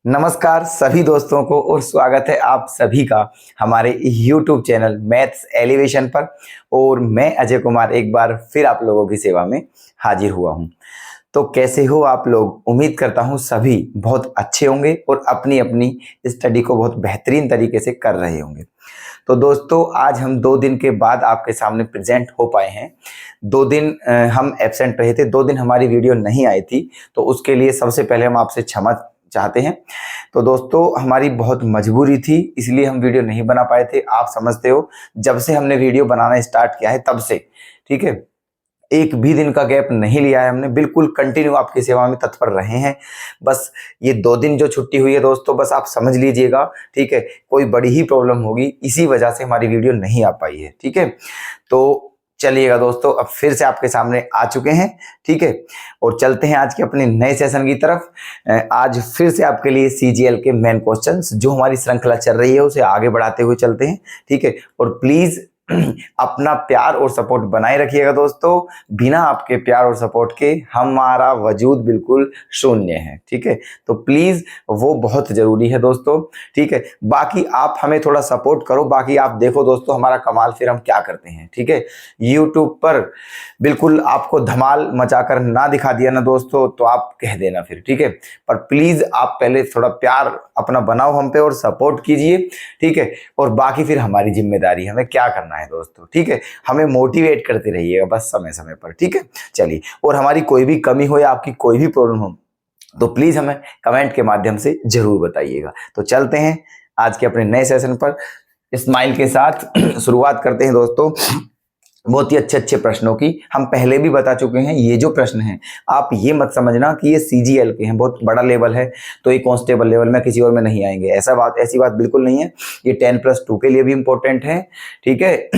नमस्कार सभी दोस्तों को और स्वागत है आप सभी का हमारे YouTube चैनल मैथ्स एलिवेशन पर। और मैं अजय कुमार एक बार फिर आप लोगों की सेवा में हाजिर हुआ हूं। तो कैसे हो आप लोग? उम्मीद करता हूं सभी बहुत अच्छे होंगे और अपनी अपनी स्टडी को बहुत बेहतरीन तरीके से कर रहे होंगे। तो दोस्तों आज हम 2 दिन के बाद आपके सामने प्रेजेंट हो पाए हैं। 2 दिन हम एब्सेंट रहे थे, 2 दिन हमारी वीडियो नहीं आई थी, तो उसके लिए सबसे पहले हम आपसे क्षमा चाहते हैं। तो दोस्तों हमारी बहुत मजबूरी थी, इसलिए हम वीडियो नहीं बना पाए थे। आप समझते हो जब से हमने वीडियो बनाना स्टार्ट किया है तब से, ठीक है, एक भी दिन का गैप नहीं लिया है हमने, बिल्कुल कंटिन्यू आपकी सेवा में तत्पर रहे हैं। बस ये 2 दिन जो छुट्टी हुई है दोस्तों, बस आप समझ लीजिएगा, ठीक है, कोई बड़ी ही प्रॉब्लम होगी, इसी वजह से हमारी वीडियो नहीं आ पाई है, ठीक है। तो चलिएगा दोस्तों, अब फिर से आपके सामने आ चुके हैं, ठीक है, और चलते हैं आज के अपने नए सेशन की तरफ। आज फिर से आपके लिए सीजीएल के मेन क्वेश्चंस जो हमारी श्रृंखला चल रही है उसे आगे बढ़ाते हुए चलते हैं, ठीक है। और प्लीज अपना प्यार और सपोर्ट बनाए रखिएगा दोस्तों। बिना आपके प्यार और सपोर्ट के हमारा वजूद बिल्कुल शून्य है, ठीक है। तो प्लीज वो बहुत जरूरी है दोस्तों, ठीक है। बाकी आप हमें थोड़ा सपोर्ट करो, बाकी आप देखो दोस्तों हमारा कमाल फिर हम क्या करते हैं, ठीक है। यूट्यूब पर बिल्कुल आपको धमाल मचाकर ना दिखा दिया ना दोस्तों तो आप कह देना फिर, ठीक है। पर प्लीज आप पहले थोड़ा प्यार अपना बनाओ हम पे और सपोर्ट कीजिए, ठीक है। और बाकी फिर हमारी जिम्मेदारी, हमें क्या करना है दोस्तों, ठीक है, हमें मोटिवेट करते रहिएगा बस समय समय पर, ठीक है। चलिए, और हमारी कोई भी कमी हो या आपकी कोई भी प्रॉब्लम हो तो प्लीज हमें कमेंट के माध्यम से जरूर बताइएगा। तो चलते हैं आज के अपने नए सेशन पर स्माइल के साथ शुरुआत करते हैं दोस्तों। बहुत ही अच्छे प्रश्नों की हम पहले भी बता चुके हैं। ये जो प्रश्न हैं आप ये मत समझना कि ये सीजीएल के हैं, बहुत बड़ा लेवल है तो ये कांस्टेबल लेवल में किसी और में नहीं आएंगे, ऐसी बात बिल्कुल नहीं है। ये 10+2 के लिए भी इंपॉर्टेंट है, ठीक है।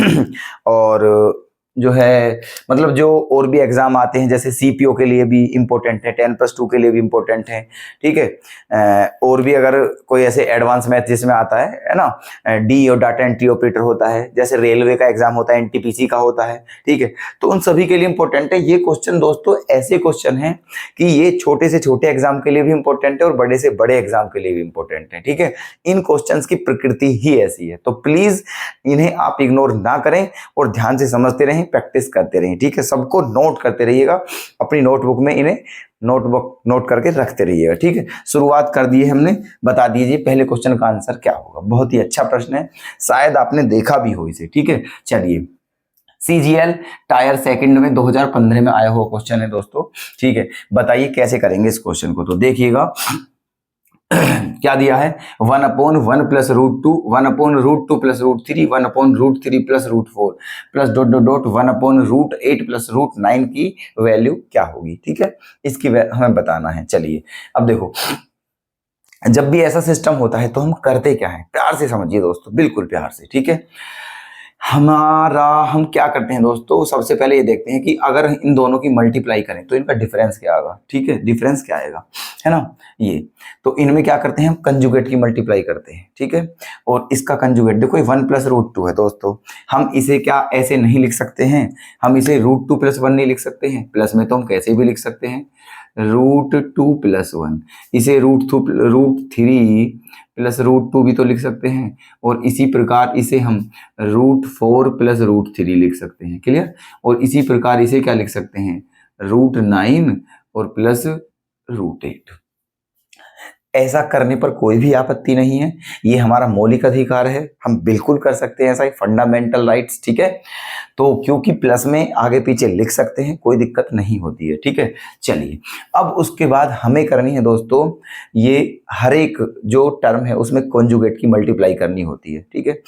और जो है मतलब जो और भी एग्जाम आते हैं जैसे सीपीओ के लिए भी इंपॉर्टेंट है, 10+2 के लिए भी इंपॉर्टेंट है, ठीक है। और भी अगर कोई ऐसे एडवांस मैथ जिसमें आता है ना, डी और डाटा एंट्री ऑपरेटर होता है, जैसे रेलवे का एग्जाम होता है, एनटीपीसी का होता है, ठीक है, तो उन सभी के लिए इंपॉर्टेंट है। ये क्वेश्चन दोस्तों ऐसे क्वेश्चन हैं कि ये छोटे से छोटे एग्जाम के लिए भी इंपॉर्टेंट है और बड़े से बड़े एग्जाम के लिए भी इंपॉर्टेंट है, ठीक है। इन क्वेश्चंस की प्रकृति ही ऐसी है, तो प्लीज इन्हें आप इग्नोर ना करें और ध्यान से समझते रहें, प्रैक्टिस करते रहें, ठीक है। सबको नोट करते रहिएगा, अपनी नोटबुक में इन्हें नोट करके रखते रहिएगा, ठीक है। शुरुआत कर दी है हमने, बता दीजिए पहले क्वेश्चन का आंसर क्या होगा। बहुत ही अच्छा प्रश्न है, शायद आपने देखा भी हो इसे, ठीक है। चलिए, सीजीएल टायर सेकंड में 2015 में आया हुआ क्वेश्चन है दोस्तों, ठीक है। बताइए कैसे करेंगे इस क्वेश्चन को। तो देखिएगा क्या दिया है, 1/1 + √2, 1/√2 + √3, 1/√3 + √4 प्लस ... 1/√8 + √9 की वैल्यू क्या होगी, ठीक है। इसकी हमें बताना है। चलिए अब देखो, जब भी ऐसा सिस्टम होता है तो हम करते क्या है, प्यार से समझिए दोस्तों, बिल्कुल प्यार से, ठीक है। हम क्या करते हैं दोस्तों, सबसे पहले ये देखते हैं कि अगर इन दोनों की मल्टीप्लाई करें तो इनका डिफरेंस क्या आएगा, ठीक है। डिफरेंस क्या आएगा, है ना, ये तो इनमें क्या करते हैं हम कंजुगेट की मल्टीप्लाई करते हैं, ठीक है। और इसका कंजुगेट देखो, 1 + √2 है दोस्तों, हम इसे क्या ऐसे नहीं लिख सकते हैं, हम इसे √2 + 1 नहीं लिख सकते हैं, प्लस में तो हम कैसे भी लिख सकते हैं √2 + 1, इसे √3 + √2 भी तो लिख सकते हैं, और इसी प्रकार इसे हम √4 + √3 लिख सकते हैं, क्लियर। और इसी प्रकार इसे क्या लिख सकते हैं, √9 और प्लस √8। ऐसा करने पर कोई भी आपत्ति नहीं है, ये हमारा मौलिक अधिकार है, हम बिल्कुल कर सकते हैं ऐसा ही, फंडामेंटल राइट्स, ठीक है। तो क्योंकि प्लस में आगे पीछे लिख सकते हैं, कोई दिक्कत नहीं होती है, ठीक है। चलिए, अब उसके बाद हमें करनी है दोस्तों, ये हर एक जो टर्म है उसमें कॉन्जुगेट की मल्टीप्लाई करनी होती है, ठीक है।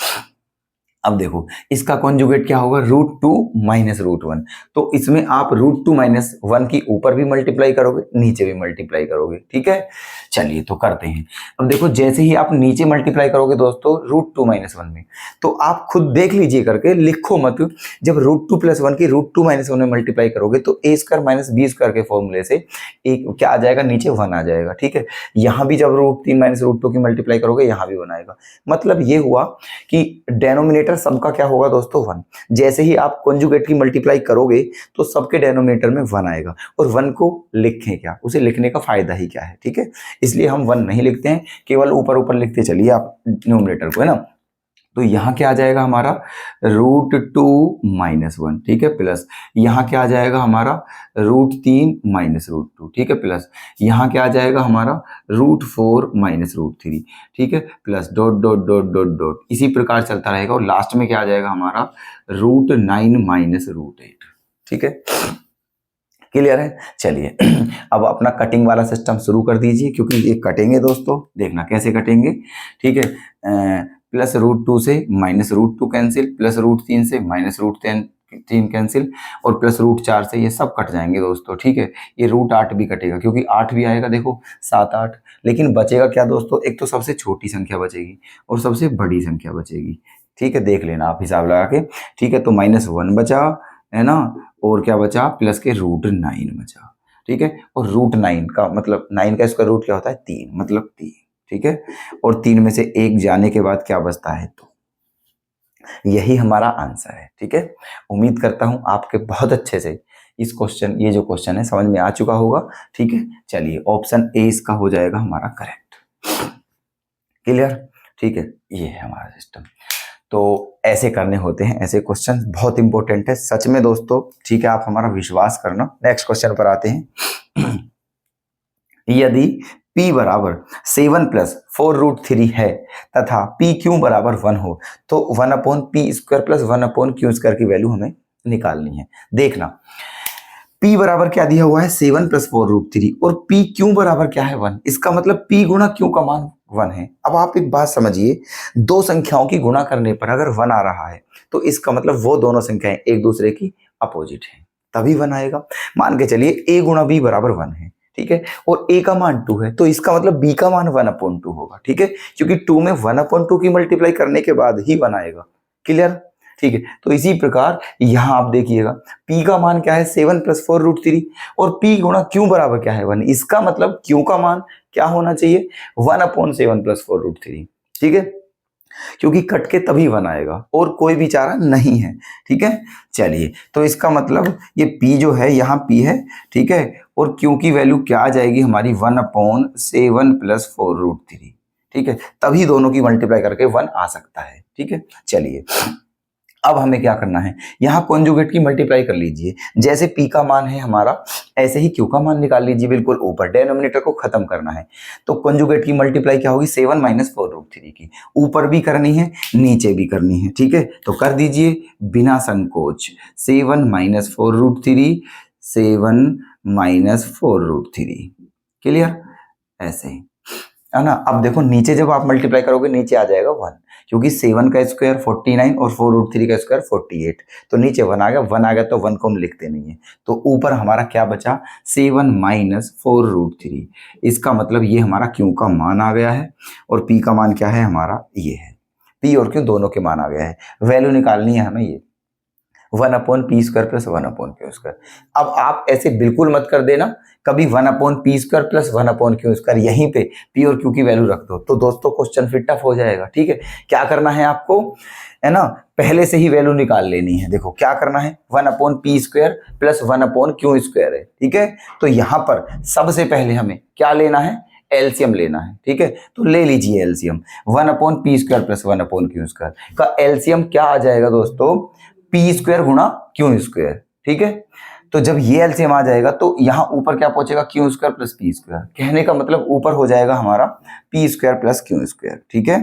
अब देखो इसका कॉन्जुगेट क्या होगा, √2 - √1, तो इसमें आप √2 - 1 की ऊपर भी मल्टीप्लाई करोगे, नीचे भी मल्टीप्लाई करोगे, ठीक है। चलिए तो करते हैं। अब देखो जैसे ही आप नीचे मल्टीप्लाई करोगे दोस्तों √2 - 1 में, तो आप खुद देख लीजिए करके, लिखो मत। जब √2 + 1 की √2 - 1 में मल्टीप्लाई करोगे तो a² - b² के फॉर्मूले से एक क्या आ जाएगा, नीचे 1 आ जाएगा, ठीक है। यहाँ भी जब √3 - √2 की मल्टीप्लाई करोगे यहाँ भी 1 आएगा। मतलब ये हुआ कि डेनोमिनेटर डेनोमिनेटर सबका क्या होगा दोस्तों 1। जैसे ही आप कॉन्जुगेट की मल्टीप्लाई करोगे तो सबके डेनोमिनेटर में 1 आएगा, और 1 को लिखें क्या, उसे लिखने का फायदा ही क्या है, ठीक है। इसलिए हम 1 नहीं लिखते हैं, केवल ऊपर ऊपर लिखते चलिए आप न्यूमरेटर को, है ना। तो यहाँ क्या आ जाएगा हमारा √2 - 1, ठीक है, प्लस यहाँ क्या आ जाएगा हमारा √3 - √2, ठीक है, प्लस यहाँ क्या आ जाएगा हमारा √4 - √3, ठीक है, plus dot dot dot dot dot, इसी प्रकार चलता रहेगा, और लास्ट में क्या आ जाएगा हमारा √9 - √8, ठीक है। क्लियर है। चलिए अब अपना कटिंग वाला सिस्टम शुरू कर दीजिए, क्योंकि ये कटेंगे दोस्तों, देखना कैसे कटेंगे, ठीक है। प्लस √2 से -√2 कैंसिल, प्लस √3 से -√3 कैंसिल, और प्लस √4 से ये सब कट जाएंगे दोस्तों, ठीक है। ये √8 भी कटेगा, क्योंकि 8 भी आएगा, देखो 7 8, लेकिन बचेगा क्या दोस्तों, एक तो सबसे छोटी संख्या बचेगी और सबसे बड़ी संख्या बचेगी, ठीक है, देख लेना आप हिसाब लगा के, ठीक है। तो -1 बचा, है ना, और क्या बचा, प्लस के √9 बचा, ठीक है। और √9 का मतलब 9 का स्क्वायर रूट क्या होता है 3, मतलब 3, ठीक है। और 3 में से 1 जाने के बाद क्या बचता है 2। यही हमारा आंसर है, ठीक है। उम्मीद करता हूं आपके बहुत अच्छे से ये जो क्वेश्चन है समझ में आ चुका होगा, ठीक है। चलिए ऑप्शन ए इसका हो जाएगा हमारा करेक्ट। क्लियर, ठीक है, ये है हमारा सिस्टम। तो ऐसे करने होते हैं, ऐसे क्वेश्चन बहुत इंपॉर्टेंट है सच में दोस्तों, ठीक है, आप हमारा विश्वास करना। नेक्स्ट क्वेश्चन पर आते हैं। यदि p बराबर 7 + 4√3 है तथा p क्यों बराबर 1 हो, तो 1/p² + 1/q² की वैल्यू हमें निकालनी है। देखना p बराबर क्या दिया हुआ है 7 + 4√3, और p क्यों बराबर क्या है 1, इसका मतलब p गुणा q का मान 1 है। अब आप एक बात समझिए, दो संख्याओं की गुणा करने पर अगर 1 आ रहा है तो इसका मतलब वो दोनों संख्याएं एक दूसरे की अपोजिट हैं, तभी 1 आएगा। मान के चलिए a गुणा b बराबर 1 है, ठीक है, और a का मान 2 है, तो इसका मतलब b का मान 1/2 होगा, ठीक है, क्योंकि 2 में 1/2 की मल्टीप्लाई करने के बाद ही 1 आएगा। क्लियर, ठीक है। तो इसी प्रकार यहां आप देखिएगा p का मान क्या है 7 + 4√3, और p गुणा q बराबर क्या है 1, इसका मतलब q का मान क्या होना चाहिए 1/7 + 4√3, ठीक है, क्योंकि कट के तभी 1 आएगा और कोई भी चारा नहीं है, ठीक है। चलिए तो इसका मतलब ये p जो है यहाँ p है, ठीक है, और q की वैल्यू क्या आ जाएगी हमारी 1/7 + 4√3, ठीक है, तभी दोनों की मल्टीप्लाई करके 1 आ सकता है, ठीक है। चलिए अब हमें क्या करना है, यहाँ कॉन्जुगेट की मल्टीप्लाई कर लीजिए, जैसे p का मान है हमारा ऐसे ही q का मान निकाल लीजिए, बिल्कुल ऊपर डेनोमिनेटर को खत्म करना है। तो कॉन्जुगेट की मल्टीप्लाई क्या होगी 7 - 4√3 की, ऊपर भी करनी है नीचे भी करनी है, ठीक है, तो कर दीजिए बिना संकोच 7 - 4√3, 7 - 4√3, क्लियर, ऐसे ही, है ना। अब देखो नीचे जब आप मल्टीप्लाई करोगे नीचे आ जाएगा 1, क्योंकि 7 का स्क्वायर 49 और 4√3 का स्क्वायर 48, तो नीचे 1 आ गया, 1 आ गया तो 1 को हम लिखते नहीं है, तो ऊपर हमारा क्या बचा 7 - 4√3, इसका मतलब ये हमारा q का मान आ गया है, और p का मान क्या है हमारा ये है, p और q दोनों के मान आ गया है। वैल्यू निकालनी है हमें ये 1/p² + 1/q²। अब आप ऐसे बिल्कुल मत कर देना, कभी 1/p² + 1/q², यहीं पे p और q की वैल्यू रख दो, तो दोस्तों क्वेश्चन फिर टफ हो जाएगा, ठीक है। क्या करना है आपको, है ना, पहले से ही वैल्यू निकाल लेनी है। देखो क्या करना है 1/p² + 1/q² है, ठीक है। तो यहाँ पर सबसे पहले हमें क्या लेना है एलसीएम लेना है, ठीक है, तो ले लीजिए एलसीएम 1/p² + 1/q² का एलसीएम क्या आ जाएगा दोस्तों p² गुणा q², ठीक है। तो जब ये एलसीएम आ जाएगा तो यहाँ ऊपर क्या पहुंचेगा q² + p², कहने का मतलब ऊपर हो जाएगा हमारा p² + q², ठीक है,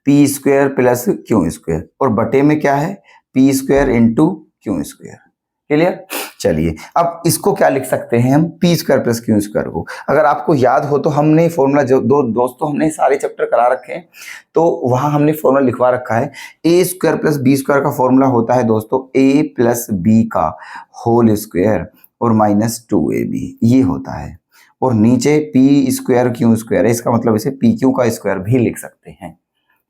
p² + q², और बटे में क्या है p² × q², क्लियर। चलिए अब इसको क्या लिख सकते हैं हम p² + q² को, अगर आपको याद हो तो हमने फॉर्मूला जो दोस्तों हमने सारे चैप्टर करा रखे हैं, तो वहां हमने फॉर्मूला लिखवा रखा है a² + b² का फॉर्मूला होता है दोस्तों a + b का होल स्क्वायर और -2ab, ये होता है, और नीचे p² q² है, इसका मतलब इसे pq का स्क्वायर भी लिख सकते हैं,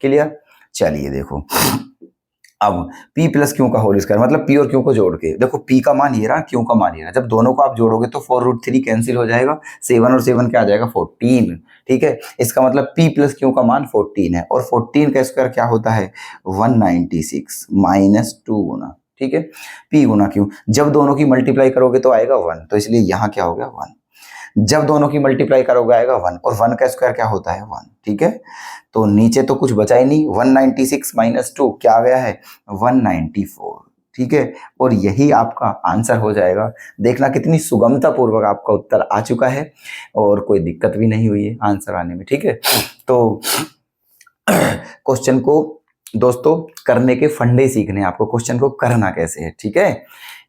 क्लियर। चलिए देखो अब p प्लस क्यू का होल स्क्वायर मतलब p और q को जोड़ के देखो p का मान ये रहा, q का मान ये रहा, जब दोनों को आप जोड़ोगे तो 4√3 कैंसिल हो जाएगा, 7 और 7 क्या आ जाएगा 14। ठीक है, इसका मतलब p प्लस q का मान 14 है और 14 का स्क्वायर क्या होता है 196 माइनस 2 गुना, ठीक है, p गुना q। जब दोनों की मल्टीप्लाई करोगे तो आएगा 1, तो इसलिए यहाँ क्या हो गया 1। जब दोनों की मल्टीप्लाई करोगे आएगा 1 और 1 का स्क्वायर क्या होता है 1। ठीक है, तो नीचे तो कुछ बचा ही नहीं, 196 माइनस 2 क्या आ गया है 194। ठीक है, और यही आपका आंसर हो जाएगा। देखना कितनी सुगमता पूर्वक आपका उत्तर आ चुका है और कोई दिक्कत भी नहीं हुई है आंसर आने में। ठीक है, तो क्वेश्चन को दोस्तों करने के फंडे सीखने हैं आपको, क्वेश्चन को करना कैसे है। ठीक है,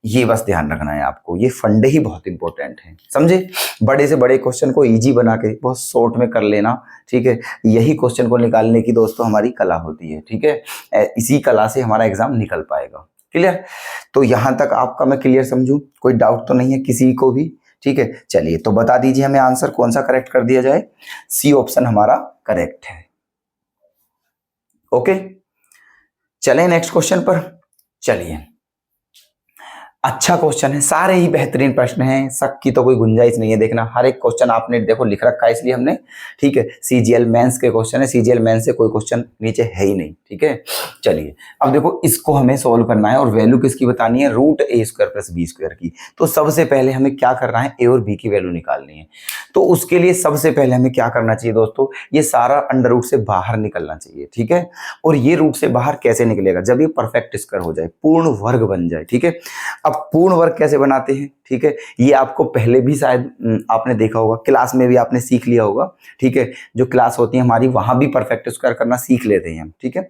ये बस ध्यान रखना है आपको, ये फंडे ही बहुत इंपॉर्टेंट हैं, समझे। बड़े से बड़े क्वेश्चन को इजी बना के बहुत शॉर्ट में कर लेना। ठीक है, यही क्वेश्चन को निकालने की दोस्तों हमारी कला होती है। ठीक है, इसी कला से हमारा एग्जाम निकल पाएगा। क्लियर, तो यहां तक आपका मैं क्लियर समझूं, कोई डाउट तो नहीं है किसी को भी। ठीक है, चलिए तो बता दीजिए हमें आंसर कौन सा करेक्ट कर दिया जाए। सी ऑप्शन हमारा करेक्ट है। ओके, चलें नेक्स्ट क्वेश्चन पर। चलिए, अच्छा क्वेश्चन है, सारे ही बेहतरीन प्रश्न हैं, शक की तो कोई गुंजाइश नहीं है। देखना हर एक क्वेश्चन आपने देखो लिख रखा है इसलिए हमने। ठीक है, सीजीएल मेंस के क्वेश्चन है, सीजीएल मेंस से कोई क्वेश्चन नीचे है ही नहीं। ठीक है, चलिए अब देखो इसको हमें सोल्व करना है और वैल्यू किसकी बतानी है, रूट ए स्क्वायर प्लस बी स्क्वायर की। तो सबसे पहले हमें क्या करना है, ए और बी की वैल्यू निकालनी है। तो उसके लिए सबसे पहले हमें क्या करना चाहिए दोस्तों, ये सारा अंडर रूट से बाहर निकलना चाहिए। ठीक है, और ये रूट से बाहर कैसे निकलेगा, जब ये परफेक्ट स्क्वायर हो जाए, पूर्ण वर्ग बन जाए। ठीक है, अब पूर्ण वर्ग कैसे बनाते हैं, ठीक है, ये आपको पहले भी शायद आपने देखा होगा, क्लास में भी आपने सीख लिया होगा। ठीक है, जो क्लास होती है हमारी वहां भी परफेक्ट स्क्वायर करना सीख लेते हैं हम। ठीक है,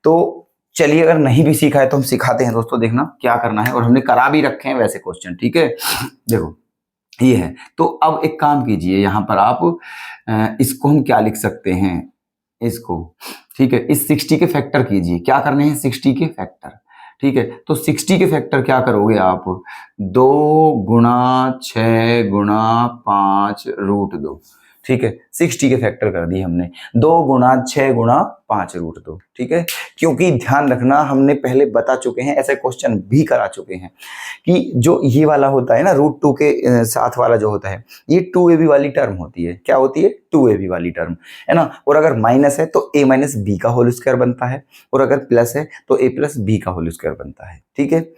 तो चलिए अगर नहीं भी सीखा है तो हम सिखाते हैं दोस्तों, देखना क्या करना है, और हमने करा भी रखे हैं वैसे क्वेश्चन। ठीक है, देखो ये है, तो अब एक काम कीजिए, यहाँ पर आप इसको हम क्या लिख सकते हैं, इसको, ठीक है, इस 60 के फैक्टर कीजिए। क्या करने हैं, 60 के फैक्टर। ठीक है, तो 60 के फैक्टर क्या करोगे आप, 2 गुणा 6 गुणा 5√2। ठीक है, 60 के फैक्टर कर दिए हमने, 2 गुणा 6 गुणा 5√2। ठीक है, क्योंकि ध्यान रखना हमने पहले बता चुके हैं, ऐसे क्वेश्चन भी करा चुके हैं कि जो ये वाला होता है ना √2 के साथ वाला जो होता है, ये 2ab वाली टर्म होती है। क्या होती है, 2ab वाली टर्म, है ना। और अगर माइनस है तो a माइनस बी का होल स्क्वायर बनता है, और अगर प्लस है तो a प्लस बी का होल स्क्वायर बनता है। ठीक है,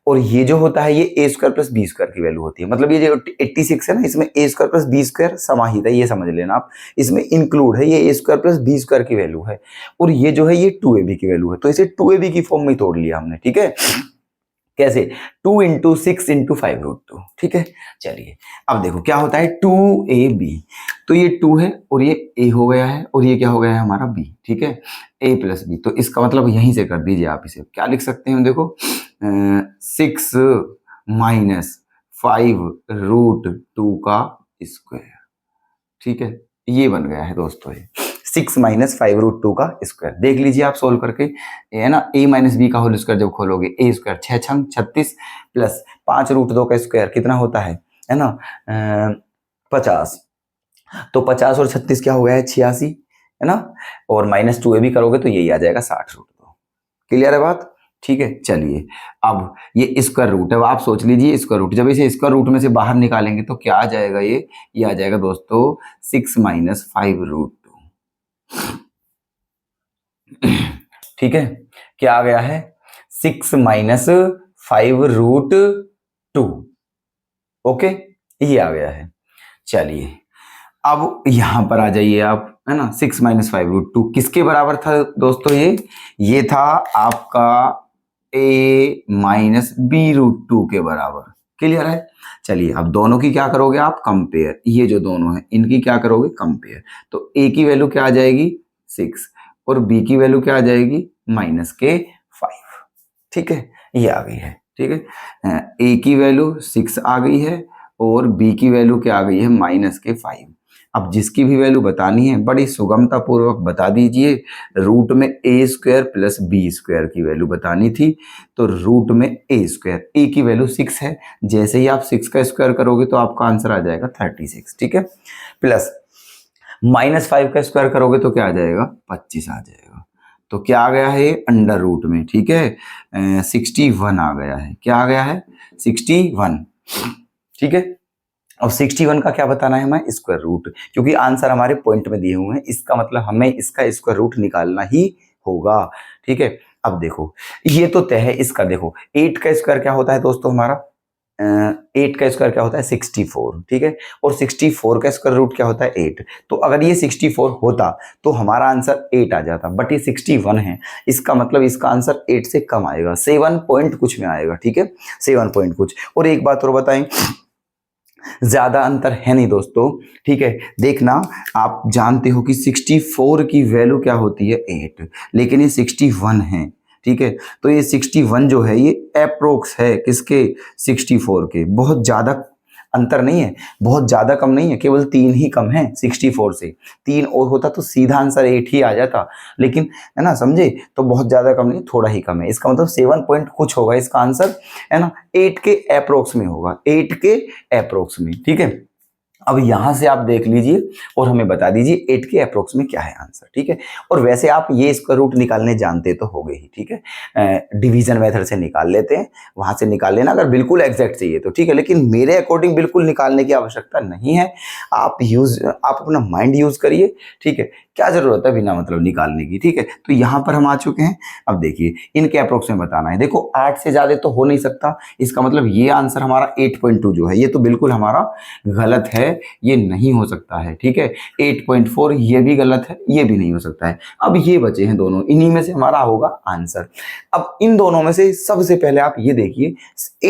और ये जो होता है ये a square plus b square की वैल्यू होती है। मतलब ये जो 86 है ना, इसमें a square plus b square समाहित है, ये समझ लेना आप, इसमें इंक्लूड है, ये a square plus b square की वैल्यू है, और ये जो है ये 2ab की वैल्यू है। तो इसे 2ab की फॉर्म में तोड़ लिया हमने। ठीक है, कैसे, 2 इंटू 6 इंटू 5√2। ठीक है, चलिए अब देखो क्या होता है 2ab, तो ये 2 है और ये a हो गया है, और ये क्या हो गया है हमारा b। ठीक है, a प्लस बी, तो इसका मतलब यहीं से कर दीजिए आप, इसे क्या लिख सकते हैं देखो, 6 माइनस 5√2 का स्क्वायर। ठीक है, ये बन गया है दोस्तों, ये 6 माइनस 5√2 का स्क्वायर। देख लीजिए आप सोल्व करके, है ना, a माइनस बी का होल स्क्वायर जब खोलोगे, a स्क्वायर 6 छंग 36 प्लस 5√2 का स्क्वायर कितना होता है ना 50। तो 50 और 36 क्या हो गया है 86, है ना, और माइनस 2ab करोगे तो यही आ जाएगा 60√2। क्लियर है बात। ठीक है, चलिए अब ये स्क्वायर रूट है, अब आप सोच लीजिए स्क्वायर रूट, जब इसे स्क्वायर रूट में से बाहर निकालेंगे तो क्या आ जाएगा, ये आ जाएगा दोस्तों 6 माइनस 5√2। ठीक है, क्या आ गया है 6 माइनस 5√2। ओके, ये आ गया है। चलिए अब यहां पर आ जाइए आप, है ना, 6 माइनस 5√2 किसके बराबर था दोस्तों, ये था आपका a माइनस b√2 के बराबर। क्लियर है, चलिए अब दोनों की क्या करोगे आप, कंपेयर, ये जो दोनों हैं इनकी क्या करोगे, कंपेयर। तो a की वैल्यू क्या आ जाएगी 6, और b की वैल्यू क्या आ जाएगी -5। ठीक है, ये आ गई है। ठीक है, a की वैल्यू 6 आ गई है और b की वैल्यू क्या आ गई है -5। अब जिसकी भी वैल्यू बतानी है बड़ी सुगमता पूर्वक बता दीजिए। रूट में a square plus b square की वैल्यू बतानी थी, तो रूट में a स्क्वायर, a की वैल्यू 6 है, जैसे ही आप 6 का स्क्वायर करोगे तो आपका आंसर आ जाएगा 36। ठीक है, प्लस -5 का स्क्वायर करोगे तो क्या आ जाएगा 25 आ जाएगा। तो क्या आ गया है अंडर रूट में, ठीक है 61 आ गया है, क्या आ गया है 61, ठीक है। और 61 का क्या बताना है हमें स्क्वायर रूट, क्योंकि आंसर हमारे पॉइंट में दिए हुए हैं, इसका मतलब हमें इसका स्क्वायर रूट निकालना ही होगा, ठीक है। अब देखो ये तो तय है, इसका देखो 8 का स्क्वायर क्या होता है दोस्तों हमारा 8 का स्क्वायर क्या होता है 64, ठीक है। और 64 का स्क्वायर रूट क्या होता है 8। तो अगर ये 64 होता तो हमारा आंसर 8 आ जाता, बट ये 61 है, इसका मतलब इसका आंसर 8 से कम आएगा, 7 पॉइंट कुछ में आएगा, ठीक है 7 पॉइंट कुछ। और एक बात और बताएं, ज्यादा अंतर है नहीं दोस्तों, ठीक है। देखना आप जानते हो कि 64 की वैल्यू क्या होती है 8, लेकिन ये 61 है, ठीक है। तो ये 61 जो है ये अप्रोक्स है किसके 64 के, बहुत ज्यादा अंतर नहीं है, बहुत ज्यादा कम नहीं है, केवल 3 ही कम है 64 से, 3 और होता तो सीधा आंसर 8 ही आ जाता, लेकिन है ना समझे, तो बहुत ज्यादा कम नहीं, थोड़ा ही कम है, इसका मतलब 7 पॉइंट कुछ होगा इसका आंसर, है ना 8 के अप्रोक्स में होगा, 8 के अप्रोक्स में, ठीक है। अब यहां से आप देख लीजिए और हमें बता दीजिए 8 के अप्रोक्स में क्या है आंसर, ठीक है। और वैसे आप ये स्क्वायर रूट निकालने जानते तो होगे ही, ठीक है, डिवीजन मेथड से निकाल लेते हैं, वहां से निकाल लेना अगर बिल्कुल एग्जैक्ट चाहिए तो, ठीक है। लेकिन मेरे अकॉर्डिंग बिल्कुल निकालने की आवश्यकता नहीं है, आप अपना माइंड यूज करिए, ठीक है। क्या जरूरत है बिना मतलब निकालने की, ठीक है। तो यहां पर हम आ चुके हैं, अब देखिए इनके अप्रोक्स में बताना है, देखो 8 से ज्यादा तो हो नहीं सकता, इसका मतलब ये आंसर हमारा 8.2 जो है ये तो बिल्कुल हमारा गलत है, ये नहीं हो सकता है, ठीक है। 8.4 ये भी गलत है, ये भी नहीं हो सकता है। अब ये बचे हैं दोनों, इन्हीं में से हमारा होगा आंसर। अब इन दोनों में से सबसे पहले आप ये देखिए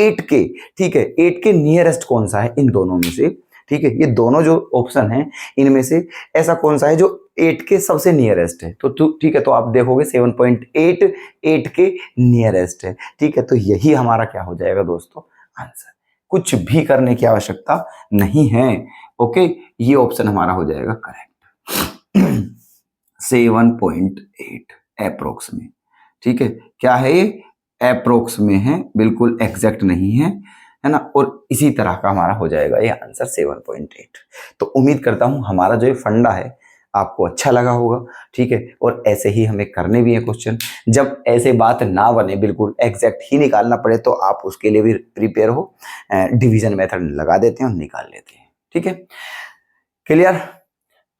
8 के, ठीक है 8 के नियरेस्ट कौन सा है इन दोनों में से, ठीक है। ये दोनों जो ऑप्शन है इनमें से ऐसा कौन सा है जो 8 के सबसे नियरेस्ट है, तो ठीक है, तो आप देखोगे 7.8 8 के नियरेस्ट है, ठीक है। तो यही हमारा क्या हो जाएगा दोस्तों आंसर, कुछ भी करने की आवश्यकता नहीं है, ओके। ये ऑप्शन हमारा हो जाएगा करेक्ट 7.8 अप्रोक्स में, ठीक है। क्या है ये अप्रोक्स में है, बिल्कुल एग्जैक्ट नहीं है ना। और इसी तरह का हमारा हो जाएगा ये आंसर 7.8। तो उम्मीद करता हूं हमारा जो ये फंडा है आपको अच्छा लगा होगा, ठीक है। और ऐसे ही हमें करने भी है क्वेश्चन, जब ऐसे बात ना बने बिल्कुल एग्जैक्ट ही निकालना पड़े तो आप उसके लिए भी प्रिपेयर हो, डिवीजन मेथड लगा देते हैं और निकाल लेते हैं, ठीक है। क्लियर,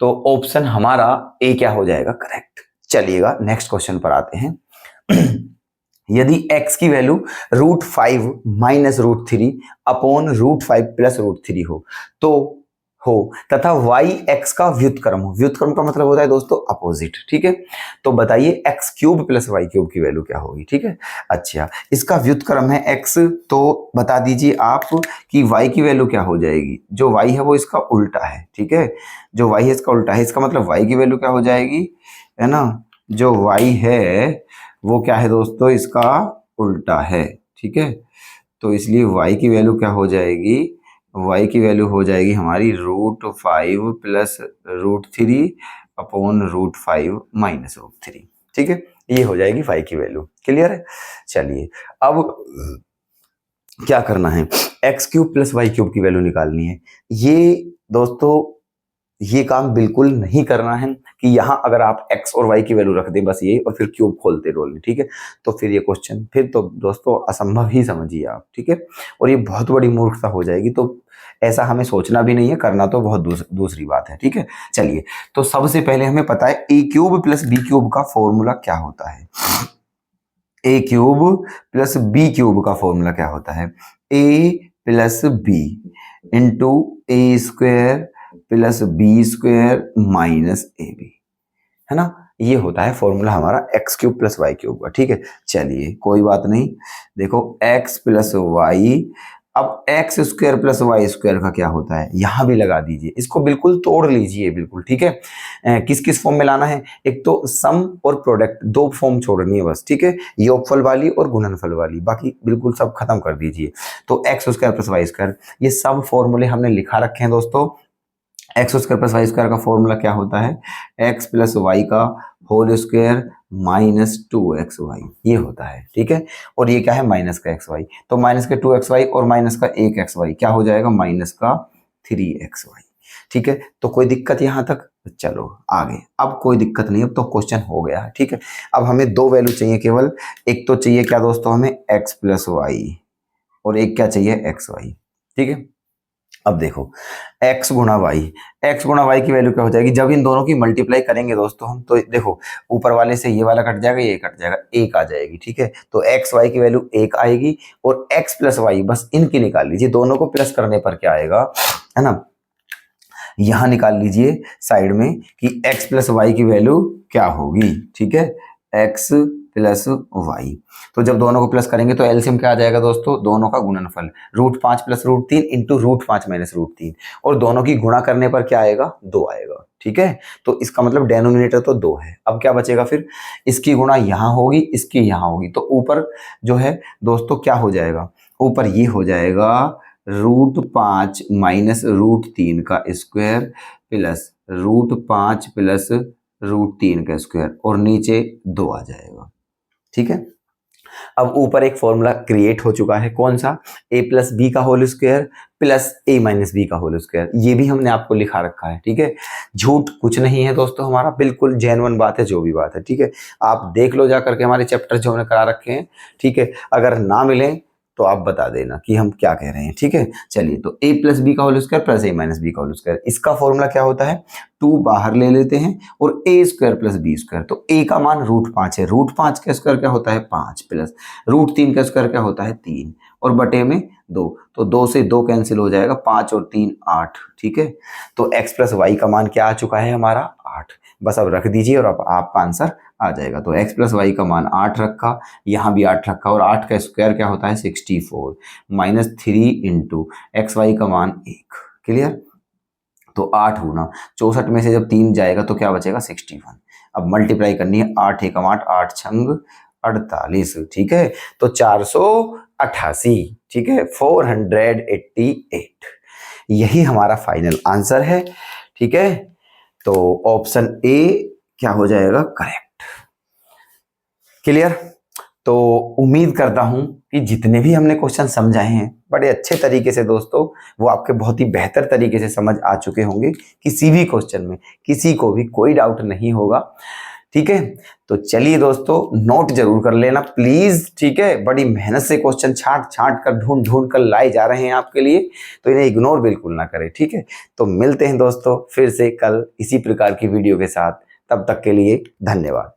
तो ऑप्शन हमारा ए क्या हो जाएगा करेक्ट। चलिएगा नेक्स्ट क्वेश्चन पर आते हैं यदि x की वैल्यू √5 माइनस √3 अपॉन √5 प्लस √3 हो तथा y x का व्युत्क्रम हो, व्युत्क्रम का मतलब होता है दोस्तों अपोजिट, ठीक है। तो बताइए x³ प्लस y³ की वैल्यू क्या होगी, ठीक है। अच्छा इसका व्युत्क्रम है x, तो बता दीजिए आप कि y की वैल्यू क्या हो जाएगी, जो y है वो इसका उल्टा है, ठीक है। जो y है इसका उल्टा है, इसका मतलब y की वैल्यू क्या हो जाएगी, है ना, जो y है वो क्या है दोस्तों इसका उल्टा है, ठीक है। तो इसलिए y की वैल्यू क्या हो जाएगी, y की वैल्यू हो जाएगी हमारी √5 प्लस √3 अपॉन √5 माइनस √3, ठीक है। ये हो जाएगी y की वैल्यू, क्लियर है। चलिए अब क्या करना है, x³ प्लस y³ की वैल्यू निकालनी है। ये दोस्तों ये काम बिल्कुल नहीं करना है कि यहाँ अगर आप x और y की वैल्यू रख दें बस ये और फिर क्यूब खोलते रोल, ठीक है। तो फिर ये क्वेश्चन फिर तो दोस्तों असंभव ही समझिए आप, ठीक है। और ये बहुत बड़ी मूर्खता हो जाएगी, तो ऐसा हमें सोचना भी नहीं है, करना तो बहुत दूसरी बात है, ठीक है। चलिए तो सबसे पहले हमें पता है a³ प्लस b³ का फॉर्मूला क्या होता है, a³ प्लस b³ का फॉर्मूला क्या होता है, a plus b into a² plus b² minus ab, है ना। ये होता है फॉर्मूला हमारा x³ प्लस y³ का, ठीक है। चलिए कोई बात नहीं, देखो x प्लस y, अब x² प्लस y² का क्या होता है यहां भी लगा दीजिए, इसको बिल्कुल तोड़ लीजिए बिल्कुल, ठीक है। किस किस फॉर्म में लाना है, एक तो सम और प्रोडक्ट, दो फॉर्म छोड़नी है बस, ठीक है, योगफल वाली और गुणनफल वाली, बाकी बिल्कुल सब खत्म कर दीजिए। तो x² प्लस y² ये सब फॉर्मूले हमने लिखा रखे हैं दोस्तों। x² प्लस y² का फॉर्मूला क्या होता है, x प्लस y का होल स्क्वायर माइनस 2xy, ये होता है, ठीक है। और ये क्या है माइनस का xy, तो माइनस का 2xy और माइनस का 1xy क्या हो जाएगा माइनस का 3xy, ठीक है। तो कोई दिक्कत यहाँ तक चलो आगे, अब कोई दिक्कत नहीं, अब तो क्वेश्चन हो गया है। ठीक है, अब हमें दो वैल्यू चाहिए केवल, एक तो चाहिए क्या दोस्तों हमें x प्लस वाई, और एक क्या चाहिए एक्स वाई। ठीक है, अब देखो x गुणा वाई, x गुणा वाई की वैल्यू क्या हो जाएगी, जब इन दोनों की मल्टीप्लाई करेंगे दोस्तों हम, तो देखो ऊपर वाले से ये वाला कट जाएगा, ये कट जाएगा, एक आ जाएगी। ठीक है, तो एक्स वाई की वैल्यू एक आएगी, और x प्लस वाई बस इनकी निकाल लीजिए, दोनों को प्लस करने पर क्या आएगा, है ना, यहां निकाल लीजिए साइड में कि x प्लस वाई की वैल्यू क्या होगी। ठीक है, x प्लस वाई, तो जब दोनों को प्लस करेंगे तो एलसीएम क्या आ जाएगा दोस्तों, दोनों का गुणनफल √5 प्लस √3 इंटू √5 माइनस √3, और दोनों की गुणा करने पर क्या आएगा, 2 आएगा। ठीक है, तो इसका मतलब डेनोमिनेटर तो 2 है। अब क्या बचेगा फिर, इसकी गुणा यहां होगी, इसकी यहां होगी, तो ऊपर जो है दोस्तों क्या हो जाएगा, ऊपर ये हो जाएगा √5 माइनस √3 का स्क्वायर प्लस √5 प्लस √3 का स्क्वायर, और नीचे 2 आ जाएगा। ठीक है, अब ऊपर एक फॉर्मूला क्रिएट हो चुका है, कौन सा, a प्लस बी का whole square plus a minus b का होल स्क्वायर, ये भी हमने आपको लिखा रखा है। ठीक है, झूठ कुछ नहीं है दोस्तों, हमारा बिल्कुल जेन्युइन बात है, जो भी बात है। ठीक है, आप देख लो जा करके हमारे चैप्टर जो हमने करा रखे हैं। ठीक है, अगर ना मिले तो आप बता देना कि हम क्या कह रहे हैं। ठीक है, चलिए, तो a प्लस बी का whole square plus a minus b का होल स्क्वायर, इसका फॉर्मूला क्या होता है, 2 बाहर ले लेते हैं और a square plus b square, तो a का मान √5 है, √5 का स्क्वायर क्या होता है 5, प्लस √3 का स्क्वायर क्या होता है 3, और बटे में 2, तो 2 से 2 कैंसिल हो जाएगा, 5 और 3 8। ठीक है, तो x प्लस वाई का मान क्या आ चुका है हमारा 8, बस अब रख दीजिए और अब आपका आंसर आ जाएगा। तो x प्लस वाई का मान 8 रखा, यहाँ भी 8 रखा, और 8 का स्क्वायर क्या होता है 64 माइनस 3 इंटू एक्स वाई का मान 1। क्लियर, तो 8 गुना 64 में से जब 3 जाएगा तो क्या बचेगा 61। अब मल्टीप्लाई करनी है, 8 एकम 8, 8 छंग 48। ठीक है, तो 488। ठीक है, 488, यही हमारा फाइनल आंसर है। ठीक है, तो ऑप्शन ए क्या हो जाएगा करेक्ट। क्लियर, तो उम्मीद करता हूं कि जितने भी हमने क्वेश्चन समझाए हैं बड़े अच्छे तरीके से दोस्तों, वो आपके बहुत ही बेहतर तरीके से समझ आ चुके होंगे, किसी भी क्वेश्चन में किसी को भी कोई डाउट नहीं होगा। ठीक है, तो चलिए दोस्तों, नोट जरूर कर लेना प्लीज। ठीक है, बड़ी मेहनत से क्वेश्चन छांट छांट कर ढूंढ ढूंढ कर लाए जा रहे हैं आपके लिए, तो इन्हें इग्नोर बिल्कुल ना करें। ठीक है, तो मिलते हैं दोस्तों फिर से कल इसी प्रकार की वीडियो के साथ, तब तक के लिए धन्यवाद।